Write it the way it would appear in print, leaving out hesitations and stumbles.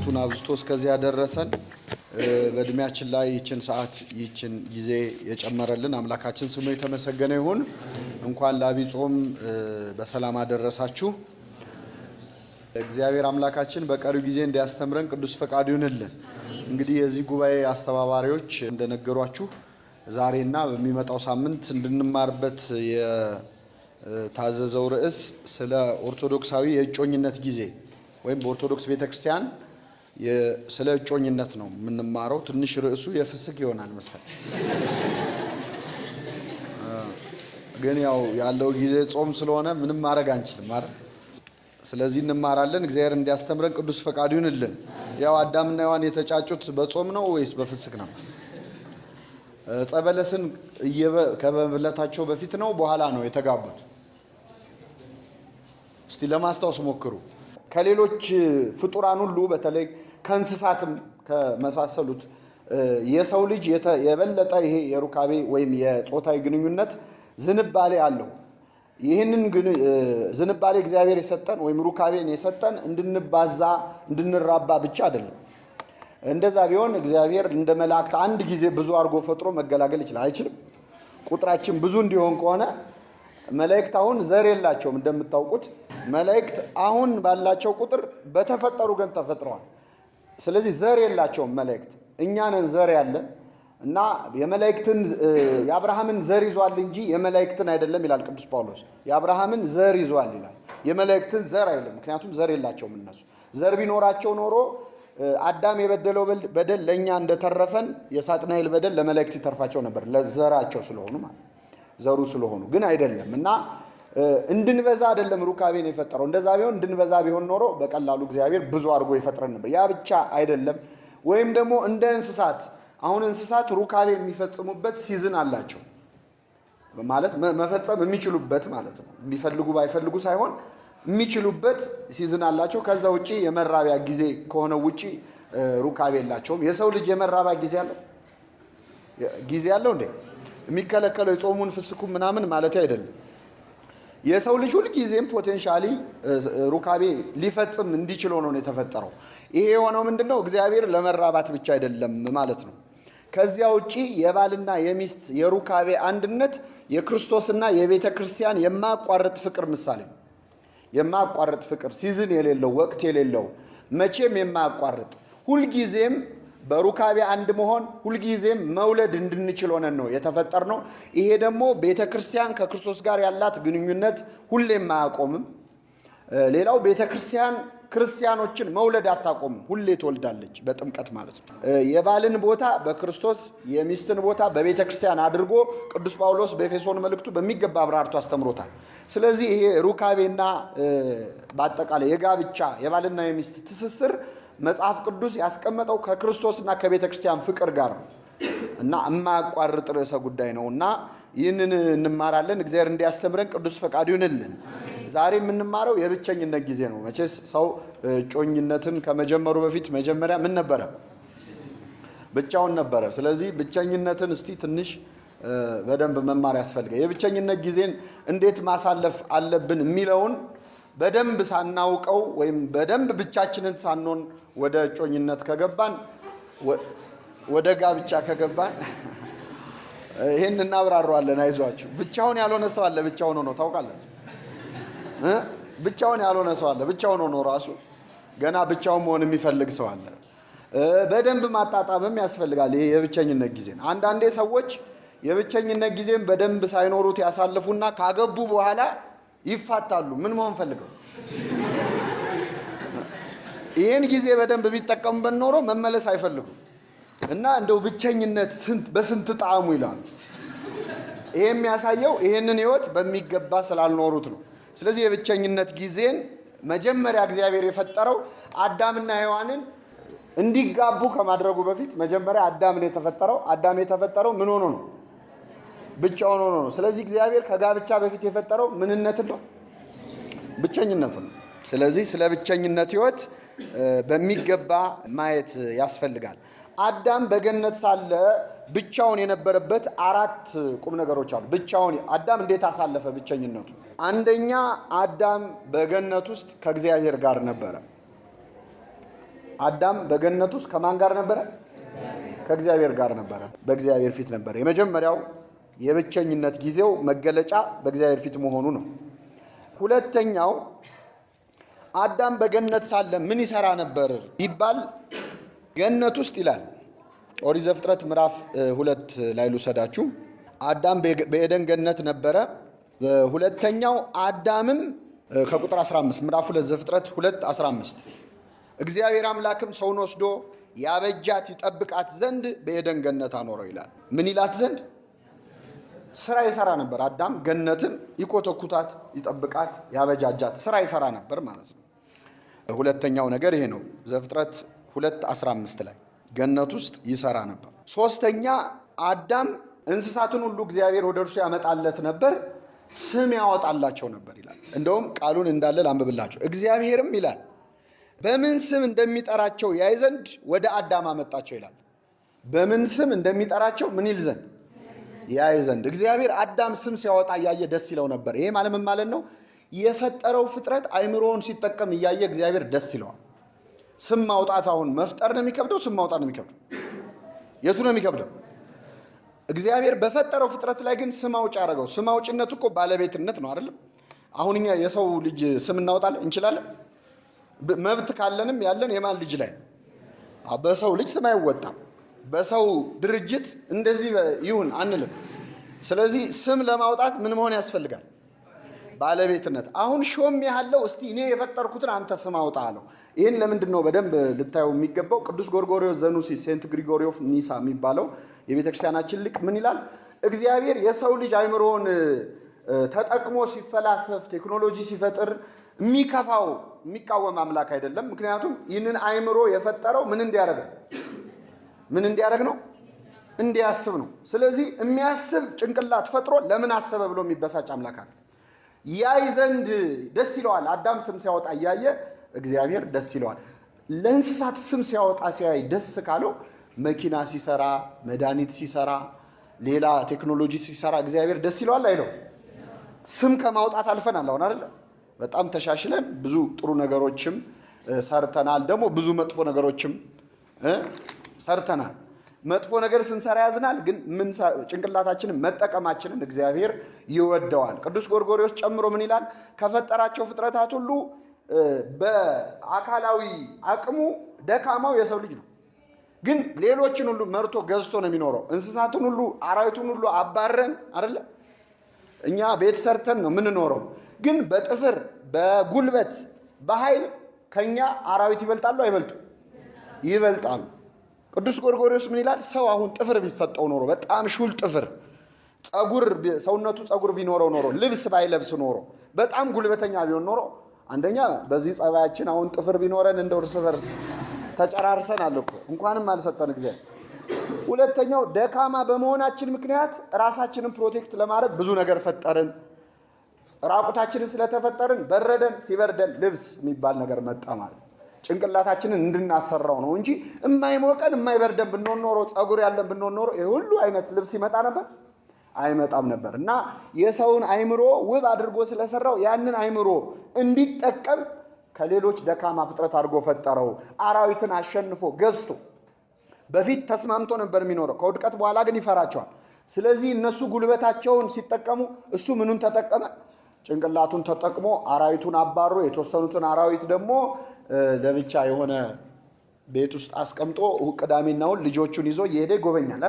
ምሕረቱን አብዝቶ እስከዚህ ያደረሰን በእድሜያችን ላይ ይችን ሰዓት ይችን ጊዜ የጨመረልን አምላካችን ስሙ የተመሰገነ ይሁን። እንኳን ለዐቢይ ጾም በሰላም አደረሳችሁ። እግዚአብሔር አምላካችን በቀሪው ጊዜ እንዲያስተምረን ቅዱስ ፈቃዱ ይሁንልን። እንግዲህ የዚህ ጉባኤ አስተባባሪዎች እንደነገሯችሁ ዛሬና በሚመጣው ሳምንት እንድንማርበት የታዘዘው ርዕስ ስለ ኦርቶዶክሳዊ የእጮኝነት ጊዜ ወይም በኦርቶዶክስ ቤተክርስቲያን ስለ እጮኝነት ነው የምንማረው። ትንሽ ርዕሱ የፍስክ ይሆናል መሰለኝ፣ ግን ያለው ጊዜ ጾም ስለሆነ ምንም ማድረግ አንችልም አይደል? ስለዚህ እንማራለን። እግዚአብሔር እንዲያስተምረን ቅዱስ ፈቃዱ ይሁንልን። አዳምና ሔዋን የተጫጩት በጾም ነው ወይስ በፍስክ ነው? ጸበለስን ከመብለታቸው በፊት ነው በኋላ ነው የተጋቡት? እስቲ ለማስታወስ ሞክሩ። ከሌሎች ፍጡራን ሁሉ በተለይ ከእንስሳትም ከመሳሰሉት የሰው ልጅ የበለጠ ይሄ የሩካቤ ወይም የጾታዊ ግንኙነት ዝንባሌ አለው። ይህንን ዝንባሌ እግዚአብሔር የሰጠን ወይም ሩካቤን የሰጠን እንድንባዛ እንድንራባ ብቻ አይደለም። እንደዛ ቢሆን እግዚአብሔር እንደ መላእክት አንድ ጊዜ ብዙ አድርጎ ፈጥሮ መገላገል ይችላል? አይችልም? ቁጥራችን ብዙ እንዲሆን ከሆነ መላእክት አሁን ዘር የላቸውም እንደምታውቁት። መላእክት አሁን ባላቸው ቁጥር በተፈጠሩ ግን ተፈጥረዋል። ስለዚህ ዘር የላቸውም መላእክት። እኛ ነን ዘር ያለን እና የአብርሃምን ዘር ይዟል እንጂ የመላእክትን አይደለም ይላል ቅዱስ ጳውሎስ። የአብርሃምን ዘር ይዟል ይላል፣ የመላእክትን ዘር አይደለም። ምክንያቱም ዘር የላቸውም እነሱ። ዘር ቢኖራቸው ኖሮ አዳም የበደለው በደል ለኛ እንደተረፈን የሳጥናኤል በደል ለመላእክት ይተርፋቸው ነበር፣ ለዘራቸው ስለሆኑ ማለት ዘሩ ስለሆኑ። ግን አይደለም እና እንድንበዛ አይደለም ሩካቤን የፈጠረው። እንደዛ ቢሆን እንድንበዛ ቢሆን ኖሮ በቀላሉ እግዚአብሔር ብዙ አድርጎ ይፈጥረን ነበር። ያ ብቻ አይደለም። ወይም ደግሞ እንደ እንስሳት አሁን እንስሳት ሩካቤ የሚፈጽሙበት ሲዝን አላቸው ማለት መፈጸም የሚችሉበት ማለት ነው። የሚፈልጉ ባይፈልጉ ሳይሆን የሚችሉበት ሲዝን አላቸው። ከዛ ውጪ የመራቢያ ጊዜ ከሆነ ውጪ ሩካቤ የላቸውም። የሰው ልጅ የመራቢያ ጊዜ አለው እንዴ? የሚከለከለው የጾሙን ፍስኩ ምናምን ማለት አይደለም። የሰው ልጅ ሁሉ ጊዜም ፖቴንሻሊ ሩካቤ ሊፈጽም እንዲችል ሆኖ ነው የተፈጠረው። ይሄ የሆነው ምንድነው? እግዚአብሔር ለመራባት ብቻ አይደለም ማለት ነው። ከዚያ ውጪ የባልና የሚስት የሩካቤ አንድነት የክርስቶስና የቤተ ክርስቲያን የማያቋርጥ ፍቅር ምሳሌ ነው። የማያቋርጥ ፍቅር፣ ሲዝን የሌለው ወቅት የሌለው መቼም የማያቋርጥ ሁልጊዜም በሩካቤ አንድ መሆን ሁልጊዜም መውለድ እንድንችል ሆነን ነው የተፈጠርነው። ይሄ ደግሞ ቤተክርስቲያን ከክርስቶስ ጋር ያላት ግንኙነት ሁሌም አያቆምም። ሌላው ቤተክርስቲያን ክርስቲያኖችን መውለድ አታቆምም፣ ሁሌ ትወልዳለች። በጥምቀት ማለት ነው። የባልን ቦታ በክርስቶስ የሚስትን ቦታ በቤተክርስቲያን አድርጎ ቅዱስ ጳውሎስ በኤፌሶን መልእክቱ በሚገባ አብራርቶ አስተምሮታል። ስለዚህ ይሄ ሩካቤና በአጠቃላይ የጋብቻ የባልና የሚስት ትስስር መጽሐፍ ቅዱስ ያስቀመጠው ከክርስቶስና ከቤተክርስቲያን ፍቅር ጋር ነው እና የማያቋርጥ ርዕሰ ጉዳይ ነውና ይህንን እንማራለን። እግዚአብሔር እንዲያስተምረን ቅዱስ ፈቃዱ ይሁንልን። ዛሬ የምንማረው የብቸኝነት ጊዜ ነው። መቼስ ሰው እጮኝነትን ከመጀመሩ በፊት መጀመሪያ ምን ነበረ? ብቻውን ነበረ። ስለዚህ ብቸኝነትን እስቲ ትንሽ በደንብ መማር ያስፈልጋል። የብቸኝነት ጊዜን እንዴት ማሳለፍ አለብን የሚለውን በደንብ ሳናውቀው ወይም በደንብ ብቻችንን ሳንሆን ወደ እጮኝነት ከገባን ወደ ጋብቻ ከገባን ይሄን እናብራራዋለን። አይዟችሁ። ብቻውን ያልሆነ ሰው አለ። ብቻውን ሆኖ ታውቃለህ? ብቻውን ያልሆነ ሰው አለ። ብቻውን ሆኖ ራሱ ገና ብቻውን መሆን የሚፈልግ ሰው አለ። በደንብ ማጣጣምም ያስፈልጋል ይሄ የብቸኝነት ጊዜን። አንዳንዴ ሰዎች የብቸኝነት ጊዜን በደንብ ሳይኖሩት ያሳልፉና ካገቡ በኋላ ይፋታሉ። ምን መሆን ፈልገው? ይሄን ጊዜ በደንብ ቢጠቀሙበት ኖሮ መመለስ አይፈልጉም እና እንደው ብቸኝነት በስንት ጣዕሙ ይላሉ። ይሄ የሚያሳየው ይሄንን ህይወት በሚገባ ስላልኖሩት ነው። ስለዚህ የብቸኝነት ጊዜን መጀመሪያ እግዚአብሔር የፈጠረው አዳምና ሔዋንን እንዲጋቡ ከማድረጉ በፊት መጀመሪያ አዳም የተፈጠረው ምን ሆኖ ነው? ብቻውን ሆኖ ነው። ስለዚህ እግዚአብሔር ከጋብቻ በፊት የፈጠረው ምንነትን ነው? ብቸኝነትን ነው። ስለዚህ ስለ ብቸኝነት ህይወት በሚገባ ማየት ያስፈልጋል። አዳም በገነት ሳለ ብቻውን የነበረበት አራት ቁም ነገሮች አሉ። ብቻውን አዳም እንዴት አሳለፈ ብቸኝነቱ? አንደኛ አዳም በገነት ውስጥ ከእግዚአብሔር ጋር ነበረ። አዳም በገነት ውስጥ ከማን ጋር ነበረ? ከእግዚአብሔር ጋር ነበረ። በእግዚአብሔር ፊት ነበረ። የመጀመሪያው የብቸኝነት ጊዜው መገለጫ በእግዚአብሔር ፊት መሆኑ ነው። ሁለተኛው አዳም በገነት ሳለ ምን ይሰራ ነበር ቢባል ገነት ውስጥ ይላል ኦሪት ዘፍጥረት ምዕራፍ 2 ላይ ልውሰዳችሁ። አዳም በኤደን ገነት ነበረ። ሁለተኛው አዳምም ከቁጥር 15 ምዕራፍ 2 ዘፍጥረት 2:15 እግዚአብሔር አምላክም ሰውን ወስዶ ያበጃት ይጠብቃት ዘንድ በኤደን ገነት አኖረው ይላል። ምን ይላት ዘንድ? ስራ ይሰራ ነበር። አዳም ገነትን ይኮተኩታት፣ ይጠብቃት፣ ያበጃጃት ስራ ይሰራ ነበር ማለት ነው። ሁለተኛው ነገር ይሄ ነው። ዘፍጥረት 2:15 ላይ ገነት ውስጥ ይሰራ ነበር። ሶስተኛ አዳም እንስሳትን ሁሉ እግዚአብሔር ወደ እርሱ ያመጣለት ነበር፣ ስም ያወጣላቸው ነበር ይላል። እንደውም ቃሉን እንዳለ ላንብብላችሁ። እግዚአብሔርም ይላል በምን ስም እንደሚጠራቸው ያይ ዘንድ ወደ አዳም አመጣቸው ይላል። በምን ስም እንደሚጠራቸው ምን ይል ዘንድ? ያይ ዘንድ። እግዚአብሔር አዳም ስም ሲያወጣ እያየ ደስ ይለው ነበር። ይሄ ማለት ምን ማለት ነው? የፈጠረው ፍጥረት አይምሮውን ሲጠቀም እያየ እግዚአብሔር ደስ ይለዋል። ስም ማውጣት አሁን መፍጠር ነው የሚከብደው? ስም ማውጣት ነው የሚከብደው? የቱ ነው የሚከብደው? እግዚአብሔር በፈጠረው ፍጥረት ላይ ግን ስም አውጭ አደረገው። ስም አውጭነት እኮ ባለቤትነት ነው አይደለም? አሁን እኛ የሰው ልጅ ስም እናወጣለን እንችላለን? መብት ካለንም ያለን የማን ልጅ ላይ? በሰው ልጅ ስም አይወጣም። በሰው ድርጅት እንደዚህ ይሁን አንልም። ስለዚህ ስም ለማውጣት ምን መሆን ያስፈልጋል? ባለቤትነት። አሁን ሾም ያለው እስቲ እኔ የፈጠርኩትን አንተ ስም አውጣ አለው። ይሄን ለምንድን ነው በደንብ ልታየው የሚገባው? ቅዱስ ጎርጎርዮስ ዘኑሲ ሴንት ግሪጎሪ ኦፍ ኒሳ የሚባለው የቤተክርስቲያናችን ሊቅ ምን ይላል? እግዚአብሔር የሰው ልጅ አይምሮውን ተጠቅሞ ሲፈላሰፍ ቴክኖሎጂ ሲፈጥር የሚከፋው የሚቃወም አምላክ አይደለም። ምክንያቱም ይህንን አይምሮ የፈጠረው ምን እንዲያደርግ ነው? እንዲያስብ ነው። ስለዚህ የሚያስብ ጭንቅላት ፈጥሮ ለምን አሰበ ብሎ የሚበሳጭ አምላክ አለ። ያይ ዘንድ ደስ ይለዋል። አዳም ስም ሲያወጣ እያየ እግዚአብሔር ደስ ይለዋል። ለእንስሳት ስም ሲያወጣ ሲያይ ደስ ካለው መኪና ሲሰራ፣ መድኃኒት ሲሰራ፣ ሌላ ቴክኖሎጂ ሲሰራ እግዚአብሔር ደስ ይለዋል አይለው? ስም ከማውጣት አልፈናል አሁን አይደል? በጣም ተሻሽለን ብዙ ጥሩ ነገሮችም ሰርተናል። ደግሞ ብዙ መጥፎ ነገሮችም ሰርተናል። መጥፎ ነገር ስንሰራ ያዝናል፣ ግን ምን ጭንቅላታችንን መጠቀማችንን እግዚአብሔር ይወደዋል። ቅዱስ ጎርጎርዮስ ጨምሮ ምን ይላል? ከፈጠራቸው ፍጥረታት ሁሉ በአካላዊ አቅሙ ደካማው የሰው ልጅ ነው። ግን ሌሎችን ሁሉ መርቶ ገዝቶ ነው የሚኖረው። እንስሳቱን ሁሉ አራዊቱን ሁሉ አባረን አይደለ? እኛ ቤት ሰርተን ነው የምንኖረው። ግን በጥፍር በጉልበት በኃይል ከኛ አራዊት ይበልጣሉ አይበልጡ? ይበልጣሉ። ቅዱስ ጎርጎርዮስ ምን ይላል? ሰው አሁን ጥፍር ቢሰጠው ኖሮ በጣም ሹል ጥፍር ሰውነቱ ጸጉር ቢኖረው ኖሮ ልብስ ባይለብስ ኖሮ በጣም ጉልበተኛ ቢሆን ኖሮ አንደኛ በዚህ ጸባያችን አሁን ጥፍር ቢኖረን እንደ እርስ በርስ ተጨራርሰናል እኮ እንኳንም አልሰጠን እግዚአብሔር። ሁለተኛው ደካማ በመሆናችን ምክንያት ራሳችንን ፕሮቴክት ለማድረግ ብዙ ነገር ፈጠርን። ራቁታችንን ስለተፈጠርን በረደን፣ ሲበርደን ልብስ የሚባል ነገር መጣ ማለት ነው። ጭንቅላታችንን እንድናሰራው ነው እንጂ የማይሞቀን የማይበርደን ብንሆን ኖሮ ጸጉር ያለን ብንሆን ኖሮ ይሄ ሁሉ አይነት ልብስ ይመጣ ነበር? አይመጣም ነበር። እና የሰውን አይምሮ ውብ አድርጎ ስለሰራው ያንን አይምሮ እንዲጠቀም ከሌሎች ደካማ ፍጥረት አድርጎ ፈጠረው። አራዊትን አሸንፎ ገዝቶ በፊት ተስማምቶ ነበር የሚኖረው። ከውድቀት በኋላ ግን ይፈራቸዋል። ስለዚህ እነሱ ጉልበታቸውን ሲጠቀሙ እሱ ምኑን ተጠቀመ? ጭንቅላቱን ተጠቅሞ አራዊቱን አባሮ የተወሰኑትን አራዊት ደግሞ ለብቻ የሆነ ቤት ውስጥ አስቀምጦ ቅዳሜና እሑድ ልጆቹን ይዞ እየሄደ ይጎበኛል።